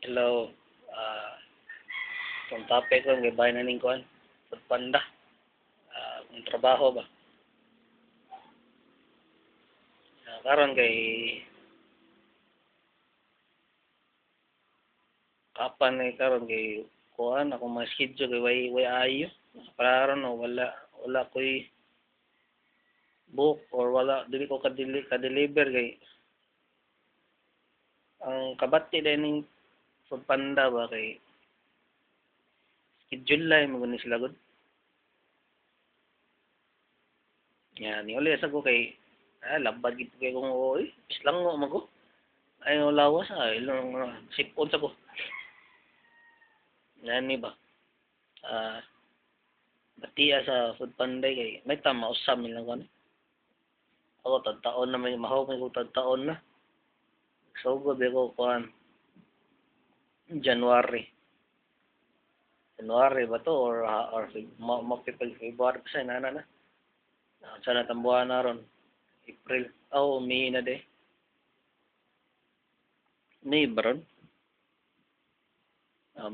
Hello. Ah, itong topic ko, may bahay na ning kuan. Pagpanda. Kung trabaho ba. Karon kay kapan karon kay kuan ako mga schedule kay way ayo. Para karon no, wala koy book or wala dili ko ka-deliver kay ang kabati din ning pagpanda ba kay schedule lang mo ni sila gud. Ni uli sa ko kay labad gid kay kung oy, islang mo mago. Ay lawas ilong sipon sa ko. Nani ba? Ah, batiya sa food panday kay may tama usam nila ko. Ako tagtaon na may mahaw may ko tagtaon na. Sugod ko kuan January. January ba to or February pa sa na. Sa natambuhan na ron. April. Oh, May na de. May ba ron?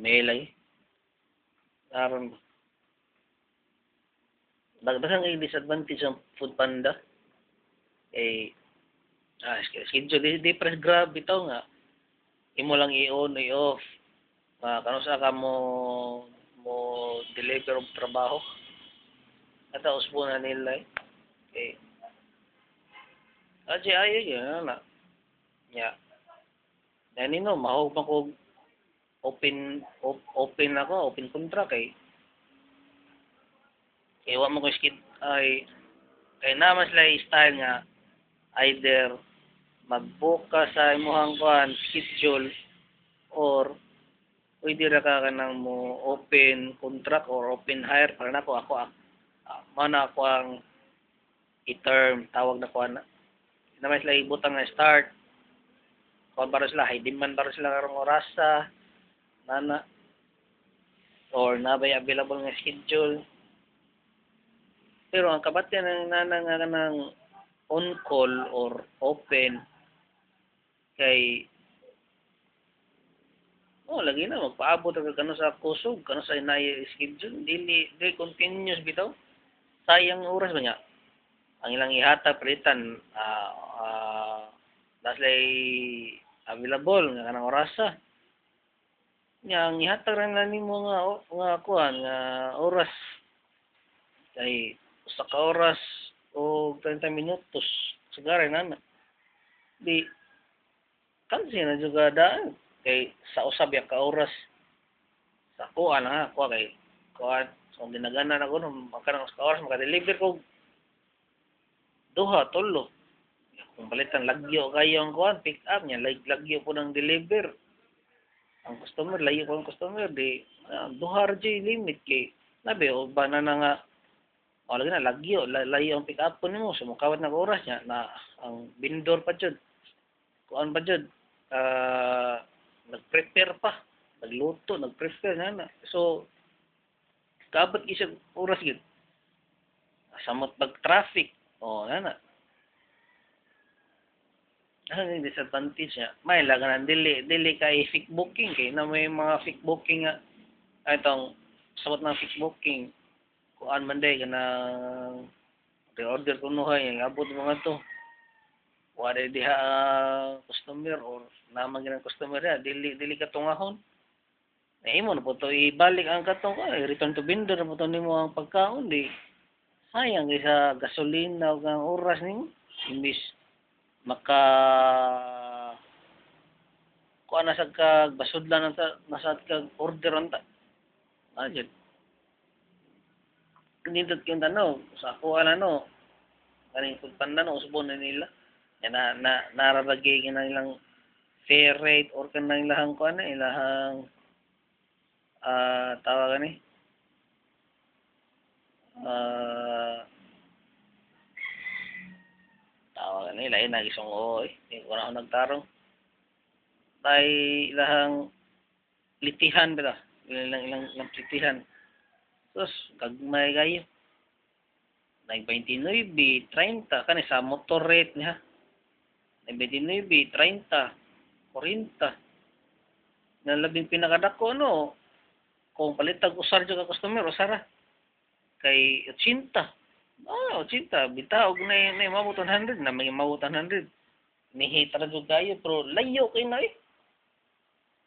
May lagi. Aron ba? Dagdagan kay disadvantage ng food panda. Schedule di press grab bitaw nga. Imo lang i-on i-off. Kano sa ka mo deliver og trabaho. Ata usbo na nila eh. Ayo yun na. Ya. Nani no mahog pa ko open ako, open contract kay wa mo ko skid ay kay naman sila style nga either mag-book ka sa imong kuan schedule or pwede ra ka kanang mo open contract or open hire para nako ako mana ako ang i-term tawag na kuan naman sila ibutang nga start kuan para sila high demand para sila karong orasa nana or nabay available nga schedule pero ang kabatian ng nana nga kanang on call or open kay lagi na magpaabot ka kano sa kusog kano sa inay schedule dili continuous bitaw sayang oras ba niya ang ilang ihata palitan naslay available nga kanang orasa nya ang ihatag ra nimo nga kuan nga oras kay usa ka oras o 30 minutos sigara na di kansi na jugada kay sa usab ya ka oras sa kuan kay kuan so ginagana na ko no makanang ka oras maka-deliver ko duha tulo kung balitan lagyo kayo ang kuan pick up nya lagyo po ng deliver ang customer layo ko ang customer di duha ra limit kay labi o banana nga lagi na lagyo layo ang pick up po nimo so mukawat na oras nya na ang vendor pa jud kuan pa jud nag-prepare pa nagluto nag-prepare na so kaabot isang oras gyud samot pag traffic nana ang disadvantage niya may lagan dili kay fake booking kay na may mga fake booking nga itong samot ng fake booking kuan man day kanang order kunuhay ang abot mga to wala diha customer or naman ganang customer dili ka tungahon na imo na po to ibalik ang katong return to vendor na po to nimo ang pagkaon di sayang sa gasolina ug ang oras nimo imbis maka kuan na sa kag basudlan nasa kag order anta ajud nindot yung sa kuan kaning pagpanda usbon na nila narabagay ilang fair rate or kanang ilahang kuan ilahang tawag ni tawag ni lain na isong di ko na ako nagtarong tay ilahang litihan ba ilang litihan sus gagmay kayo nag 29 30 kani sa motor rate niya nag 29 30 40 Na labing pinakadako no, kung palitag usar jud ka customer usara kay 80. Ah, 80 bitaog na mabot 100 na may mabot 100. Nihita ra jud kayo pero layo kay na eh.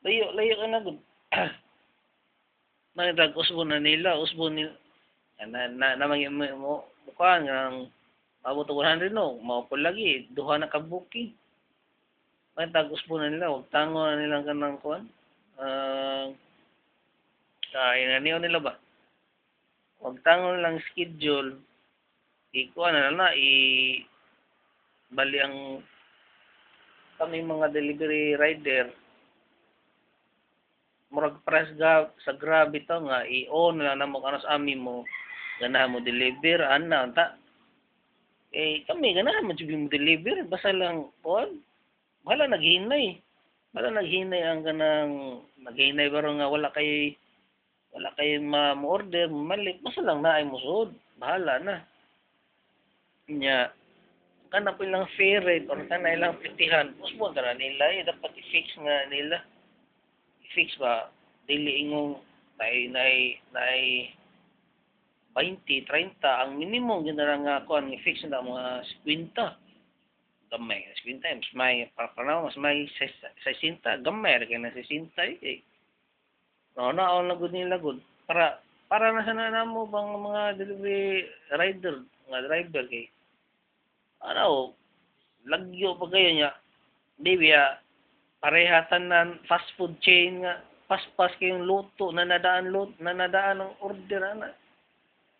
Layo kay na gud. Nagdag usbon na nila, usbon nila. Na mo mukha ng mabot og 100 no, mao po lagi duha na ka booking. Nagdag usbon na nila, wag tango na nila kanang kuan. Inaniyo nila ba? Wag tango lang schedule. Ikuan na bali ang kami mga delivery rider murag press sa Grab ito nga i-on na namo kanos ami mo ganahan mo deliver ana ta kami ganahan mo jud mo deliver basta lang on wala naghinay ang ganang naghinay baro nga wala kay ma-order malik basta lang naay mo sud bahala na nya kana po lang fair rate or kana ilang petihan usbon ra nila dapat i-fix nga nila i-fix ba dili ingong nay 20, 30 ang minimum gyud na nga kuan i-fix na mga 50 gamay 50 mas may para mas may 60 gamay ra kay na 60 eh naon na gud nila gud para na sana namo bang mga delivery rider nga driver kay ano lagyo pa kayo niya di biya parehatan na fast food chain nga pas kayong luto na nadaan ang order ana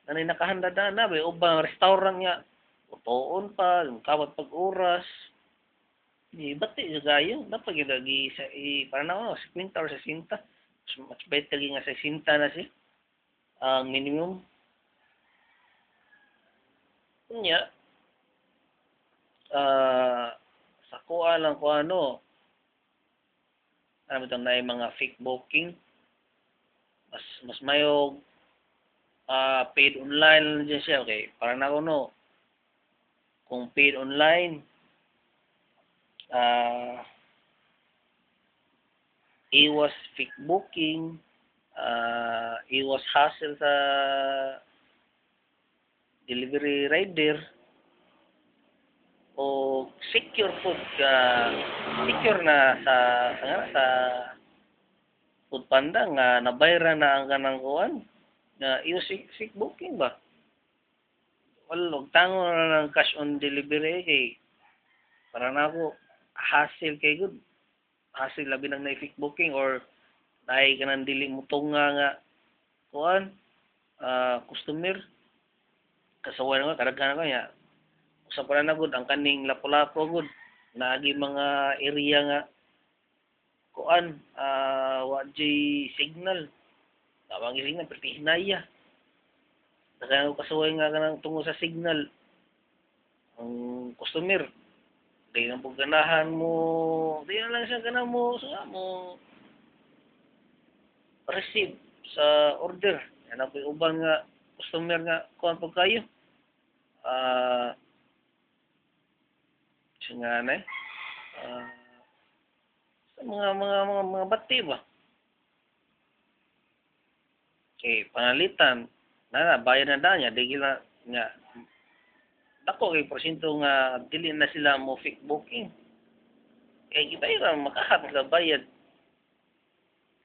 na nakahanda na ba ubang restaurant nga utoon pa yung kawat pag oras di bati sa gayo dapat gyud lagi sa para na 50 or 60 much better nga 60 na siya ang minimum nya sa kuha lang ko ano itong na mga fake booking mas mayog paid online lang dyan siya okay para na ako no kung paid online iwas fake booking iwas hassle sa delivery rider o secure food secure na sa food panda nga nabayra na ang kanang kuan na iyo sick booking ba wala tango na ng cash on delivery kay para na ako hassle kay good hassle labi nang na fake booking or naay kanang dili mo nga kuan customer kasaway na kadaghan ko ya usa pa na gud ang kaning lapu-lapu gud naagi mga area nga kuan wa jay signal tawag signal perti hinaya dagan ko kasaway nga kanang tungo sa signal ang customer di na po ganahan mo di na lang siya ganahan mo sa mo receive sa order yan po uban nga customer nga kuan po kayo nga na sa mga bati ba okay panalitan na bayad na niya di na nga dako kay porsyento nga dili na sila mo fake booking kay gibayad makahat sa bayad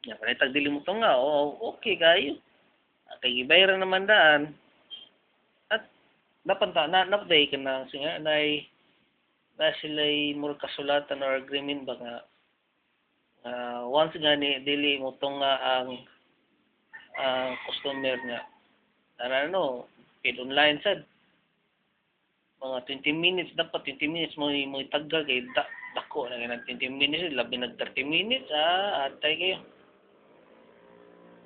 ya panitag dili mo to nga okay kayo kay gibayad naman daan at dapat na update ka na singa na sila'y mura kasulatan or agreement ba nga once nga ni dili mo tong ang customer nga ano paid online sad mga 20 minutes dapat 20 minutes mo itaggal kay dako na nga 20 minutes labi nag 30 minutes atay kayo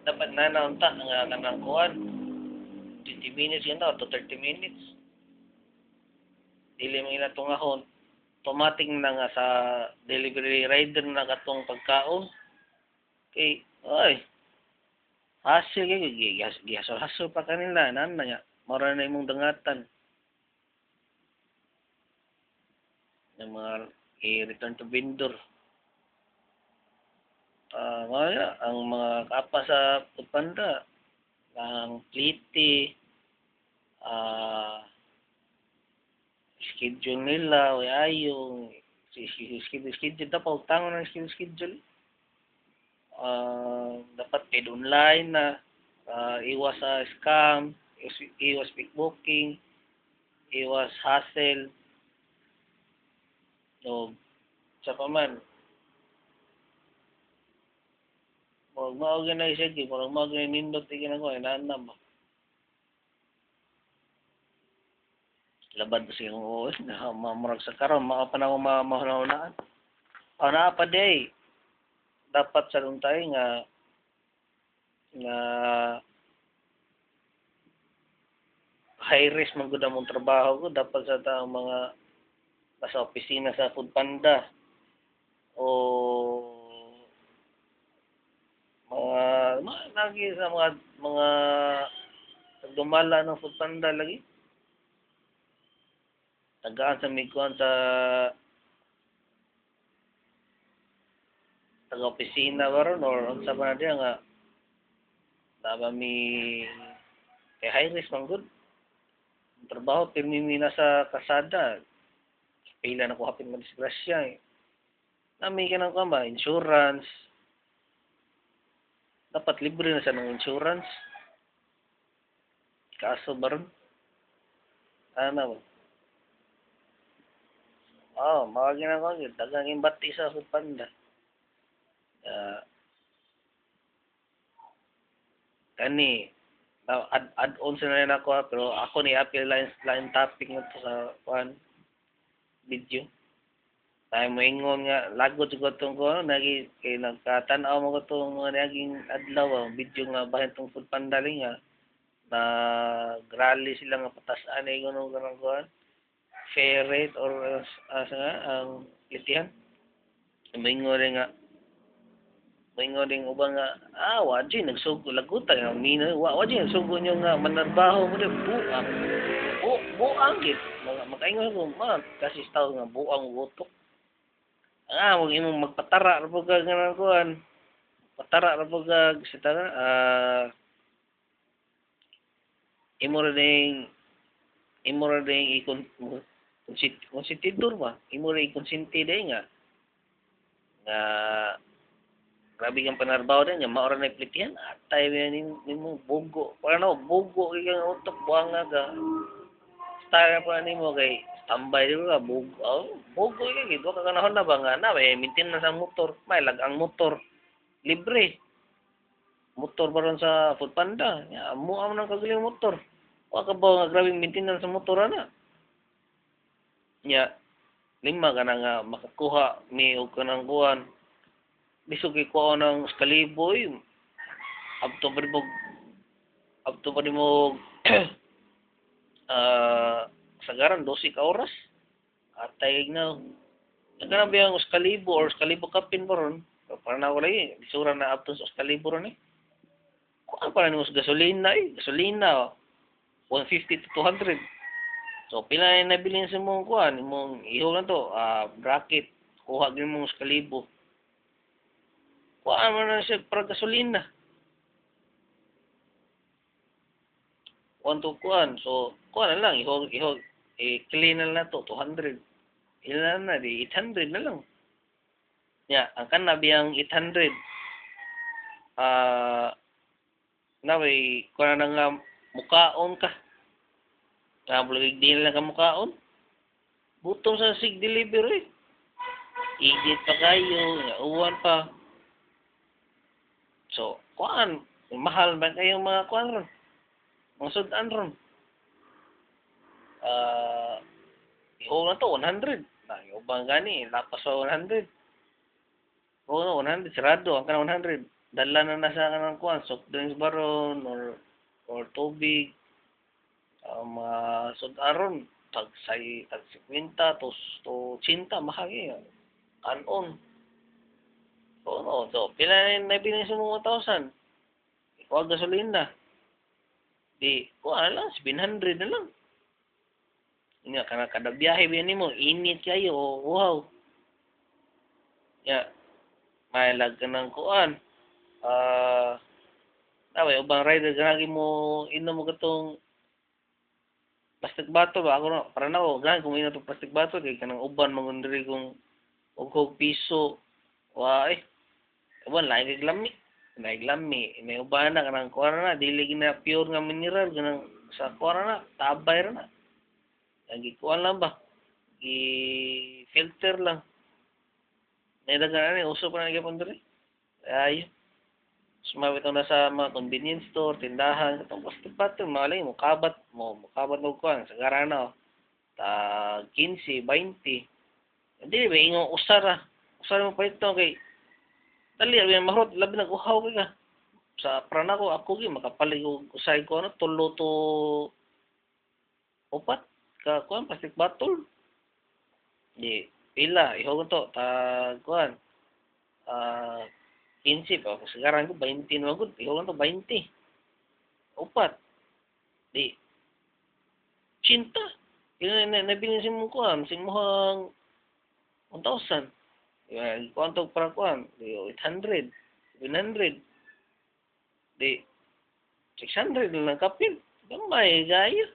dapat na naunta nga kanang kuan 20 minutes yan to 30 minutes dili mo inatungahon automatic na nga sa delivery rider na katong pagkaon kay oy hassle kay gihasol pa kanila nan na nga mura na imong dangatan ng mga i-return to vendor ang mga kapa sa Foodpanda, ang pliti, schedule nila, ayong schedule dapat tangon ng schedule. Dapat paid online na, iwas sa scam, iwas pickbooking, iwas hassle, o sa paman. Huwag ma-organize siya, huwag ma-organize nindot, tignan ko, inaanam ba? Labad siya kung oos, mamurag sa karon, mga panahon mahunahunaan. Na pa day, dapat sa tayo nga high risk man gud among trabaho ko, dapat sa taong mga nasa opisina sa Foodpanda o lagi sa mga dumala ng Foodpanda lagi. Tagaan sa mikuan sa taga-opisina karon or unsa ba na diya nga tama mi kay high risk man gud. Trabaho pirmi na sa kasada. Pila na ko hapin nga disgrasya eh. Nami ka ng kama, insurance. Dapat libre na sa ng insurance. Kaso ba ron? Ano ba? Mawagin na ko. Dagang bati sa Foodpanda. Kani, add-on sa na ako ha, pero ako ni appeal line topic mo to sa video. Tayo mo ingon nga, lagod ko itong ko, kay nagkatanaw mo ko itong mga naging adlaw, video nga bahin itong Foodpanda rin nga, na rally sila nga patasaan ay gano'n ko, fair rate or ang litihan. Maingon rin nga, maingon rin ubang nga, wadyo, nagsugo, lagutan, wadyo, nagsugo nyo nga, manarbaho mo rin, buang, makaingon ko, kasi tao nga, buang utok. Huwag imong magpatara na po ka nga kuhan. Patara na po ka sita na. Imo rin konsentidor ba? Imo rin konsenti din nga. Nga grabe kang panarbaho din nga maura na iplitihan. Atay nimo bugo. Para bugo kang utok buang nga ka. Style pa nimo kay tambay di ba bugo kay do ka kanahon na ba nga na maintenance ang motor may ang motor libre motor ba ron sa Foodpanda mo amo nang kagaling motor wa ka ba nga grabe maintenance sa motor ana lima ka na nga makakuha ni og kanang kuan bisog ko ng skaliboy abto pa mo sagaran 12 ka oras atay na nagkanang biyang Excalibur or Excalibur kapin ba ron para na wala bisura na aptos sa Excalibur ron kuha pa na gasolina 150 to 200 so pila na nabilin sa mong kuhan mong iho na to bracket kuha din mong Excalibur kuha mo na siya para gasolina to kuhan so kuha na lang iho clean na to 200 ilan na di 800 na lang ang kanabiyang 800 naway kuha na nga mukaon ka bulagig din lang ka mukaon butong sa sig delivery igit pa kayo uwan pa so kuhan mahal ba kayong mga kuhan ron mga sudan ron iho na to 100 ubang gani lapas sa 100 oo 100 sarado ang kanang 100 dala na nasa kanang kuan soft drinks baron or tubig mga sudaron tag 50 to 80 mahal kanon oo so pila na bilhin sa mga 1,000 ikaw gasolina di kuan lang 700 na lang kana kada biyahe ba nimo init kayo wow may lag ka ng kuan Naway ubang rider ganagi mo inom mo katong plastic bottle ba ako no para nako ganag kung inom tong plastic bottle kay kanang uban man diri kung og piso wa uban lain kay lami may uban na kanang kuha na dili gina pure nga mineral ganang sa kuha na tabay ra na lagi kuha lang ba i-filter lang naidagan na uso pa na gyapon diri ay sumawit na sa mga convenience store, tindahan, katong plastic bottle, malay mo, mukabat mo kuhan, sa garana, ta 15, 20. Hindi ba, ingong usara mo pa ito, kay, dali, abi mahurot, labi nag-uhaw ka. Sa prana ko, ako makapalig ko, usay ko, tulo to, upat, kuhan, plastic bottle. Di, pila, ihaw ko to, kuhan, 15 pa, kasagaran ko, 20 naman ko, ikaw lang to, 20. Upat. Di, cinta. Yung nabili si mo kuhan, si mohang 1,000. Kuhan to para kuhan, di, 800, 700. Di, 600 lang kapil. Gamay, gaya.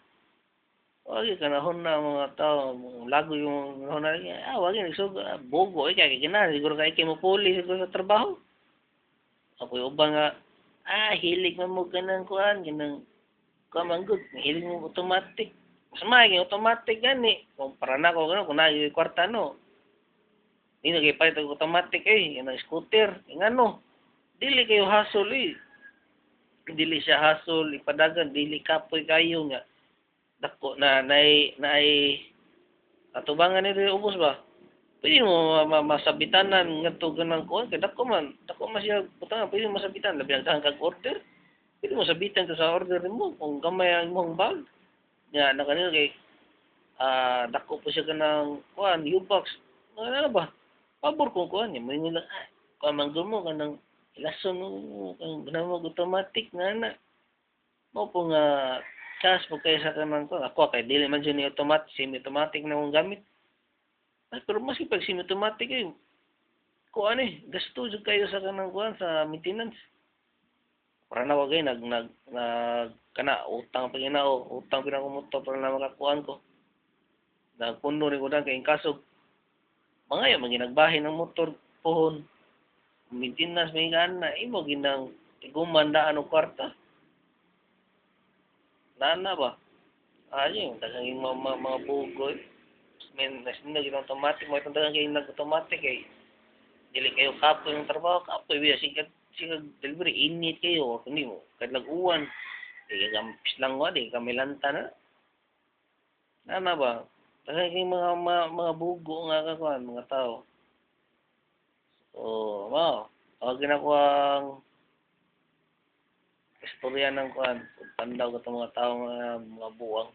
Wagi kanahon na mga tao, lago yung kanahon na, wagi nagsuga, bogo, kaya kaya siguro kaya kayo mo puli siguro sa trabaho. Ako uban nga, hilig man mo ganang kuan, ganang kamanggut, hilig mo automatic. Mas maigi automatic gani. Kung para na ko gano, kung na yung kwarta no. Di na kayo palit ang automatic yung scooter, yung ano. Dili kayo hassle Dili siya hassle, ipadagan, dili kapoy kayo nga. Dako na atubangan ni ubos ba? Pwede mo masabitanan nga to ganang kuan kay dako man siya butang pwede mo masabitan labi ang kag order. Pwede mo sabitan to sa order mo kung gamay ang imong bag. Nya na kanila kay dako po siya kanang kuan U-box. Ano ba? Pabor kung kuan niya mo nila kuan manggol mo kanang ilason mo kang ganang mo automatic na. Mo po nga cash po kay sa kanang kuan ako kay dili man siya ni automatic semi-automatic na mong gamit. Pero mas pag semi-automatic kuan gasto jud kayo sa kanang kuan sa maintenance. Para na wagay nag kana utang pa ginao, utang pinakumuto para na makakuan ko. Nagpundo ni ko dan kay kasog. Mga yung maginagbahin ng motor pohon. Maintenance may gana imo ginang igumandaan og kwarta. Nana ba? Yung dagang mga bugoy. Men nasinda gid automatic mo itong dagang kay nag-automatic dili kayo kapoy ng trabaho kapoy biya sigad delivery init kayo kundi mo kad nag-uwan di ka pislang wa di ka milanta na nana ba dagang kay mga bugo nga kakuan mga tao so tawagin ako ang istorya ng kuan pandaw ka mga tao mga buwang